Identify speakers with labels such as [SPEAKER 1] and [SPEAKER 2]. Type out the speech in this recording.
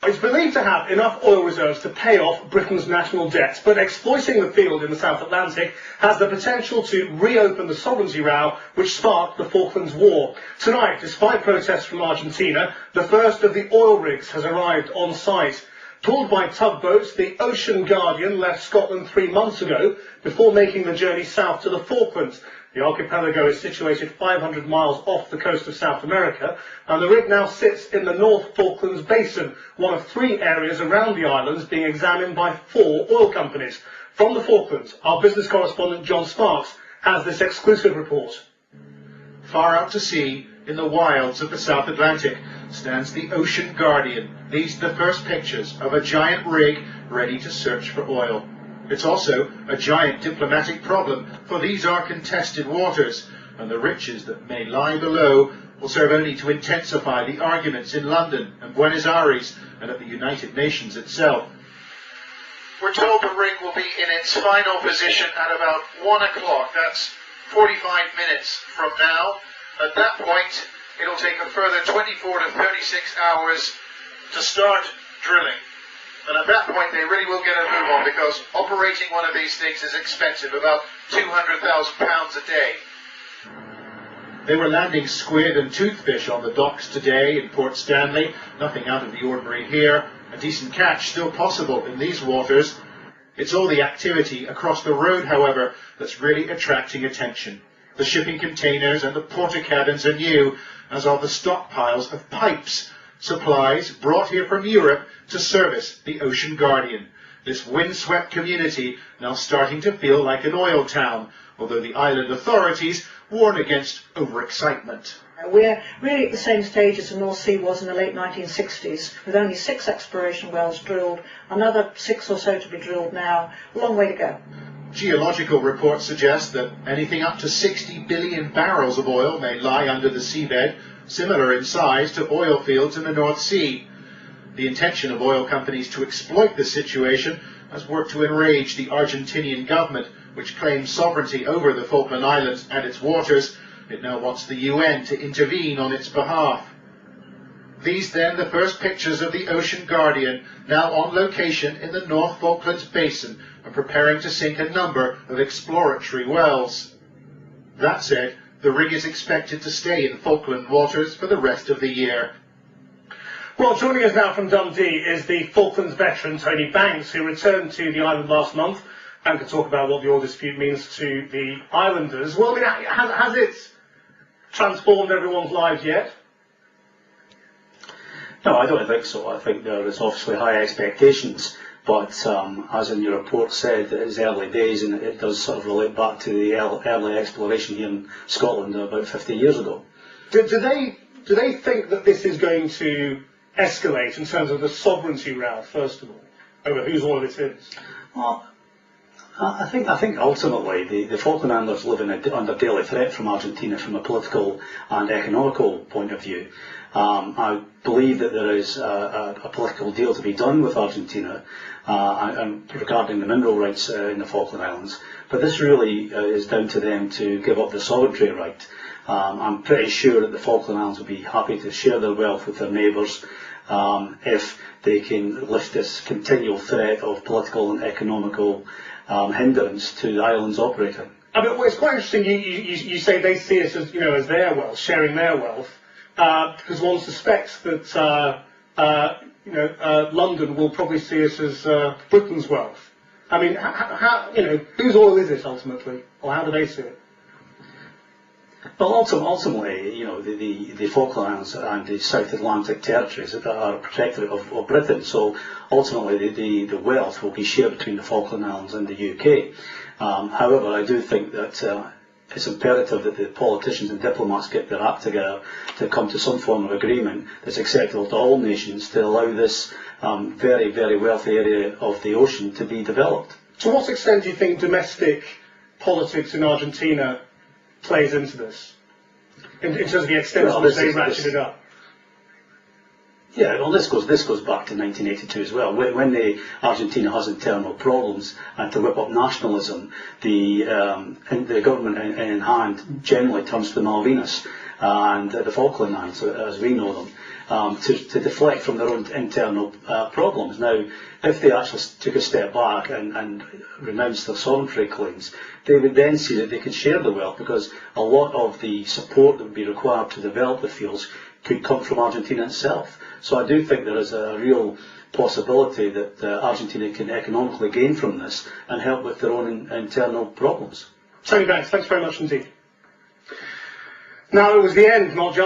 [SPEAKER 1] It's believed to have enough oil reserves to pay off Britain's national debt, but exploiting the field in the South Atlantic has the potential to reopen the sovereignty row which sparked the Falklands War. Tonight, despite protests from Argentina, the first of the oil rigs has arrived on site. Pulled by tugboats, the Ocean Guardian left Scotland 3 months ago before making the journey south to the Falklands. The archipelago is situated 500 miles off the coast of South America, and the rig now sits in the North Falklands Basin, one of 3 areas around the islands being examined by 4 oil companies. From the Falklands, our business correspondent John Sparks has this exclusive report.
[SPEAKER 2] Far out to sea, in the wilds of the South Atlantic, stands the Ocean Guardian. These are the first pictures of a giant rig ready to search for oil. It's also a giant diplomatic problem, for these are contested waters, and the riches that may lie below will serve only to intensify the arguments in London and Buenos Aires and at the United Nations itself. We're told the rig will be in its final position at about 1 o'clock. That's 45 minutes from now. At that point, it'll take a further 24 to 36 hours to start drilling. And at that point, they really will get a move on, because operating one of these things is expensive, about £200,000 a day. They were landing squid and toothfish on the docks today in Port Stanley. Nothing out of the ordinary here. A decent catch still possible in these waters. It's all the activity across the road, however, that's really attracting attention. The shipping containers and the porter cabins are new, as are the stockpiles of pipes, supplies brought here from Europe to service the Ocean Guardian. This windswept community now starting to feel like an oil town, although the island authorities warn against overexcitement.
[SPEAKER 3] We're really at the same stage as the North Sea was in the late 1960s, with only 6 exploration wells drilled, another 6 or so to be drilled now. A long way to go.
[SPEAKER 2] Geological reports suggest that anything up to 60 billion barrels of oil may lie under the seabed, similar in size to oil fields in the North Sea. The intention of oil companies to exploit this situation has worked to enrage the Argentinian government, which claims sovereignty over the Falkland Islands and its waters. It now wants the UN to intervene on its behalf. These then the first pictures of the Ocean Guardian, now on location in the North Falklands Basin and preparing to sink a number of exploratory wells. That said, the rig is expected to stay in Falkland waters for the rest of the year.
[SPEAKER 1] Well, joining us now from Dundee is the Falklands veteran Tony Banks, who returned to the island last month and could talk about what the oil dispute means to the islanders. Well, I mean, has it transformed everyone's lives yet?
[SPEAKER 4] No, I don't think so. I think there is obviously high expectations, but as in your report said, it's early days, and it does sort of relate back to the early exploration here in Scotland about 50 years ago.
[SPEAKER 1] Do they think that this is going to escalate in terms of the sovereignty row, first of all, over whose oil it is?
[SPEAKER 4] Well, I think ultimately the Falkland Islanders live under daily threat from Argentina from a political and economical point of view. I believe that there is a political deal to be done with Argentina and regarding the mineral rights in the Falkland Islands, but this really is down to them to give up the sovereignty right. I'm pretty sure that the Falkland Islands will be happy to share their wealth with their neighbours if they can lift this continual threat of political and economical hindrance to the islands operating.
[SPEAKER 1] I mean, well, it's quite interesting. You say they see it as, as their wealth, sharing their wealth, because one suspects that London will probably see it as Britain's wealth. I mean, how whose oil is it ultimately, or how do they see it?
[SPEAKER 4] Well, ultimately, the Falkland Islands and the South Atlantic territories are a protectorate of Britain. So ultimately, the wealth will be shared between the Falkland Islands and the UK. However, I do think that it's imperative that the politicians and diplomats get their act together to come to some form of agreement that's acceptable to all nations to allow this very, very wealthy area of the ocean to be developed.
[SPEAKER 1] To what extent do you think domestic politics in Argentina plays into this, in terms of the extent to which they ratchet it up?
[SPEAKER 4] Yeah, well, this goes back to 1982 as well. When Argentina has internal problems and to whip up nationalism, the government in hand generally turns to the Malvinas and the Falkland Islands, as we know them. to deflect from their own internal problems. Now, if they actually took a step back and renounced their sovereignty claims, they would then see that they could share the wealth, because a lot of the support that would be required to develop the fields could come from Argentina itself. So I do think there is a real possibility that Argentina can economically gain from this and help with their own internal problems.
[SPEAKER 1] Tony Banks, thanks very much indeed. Now, it was the end, not just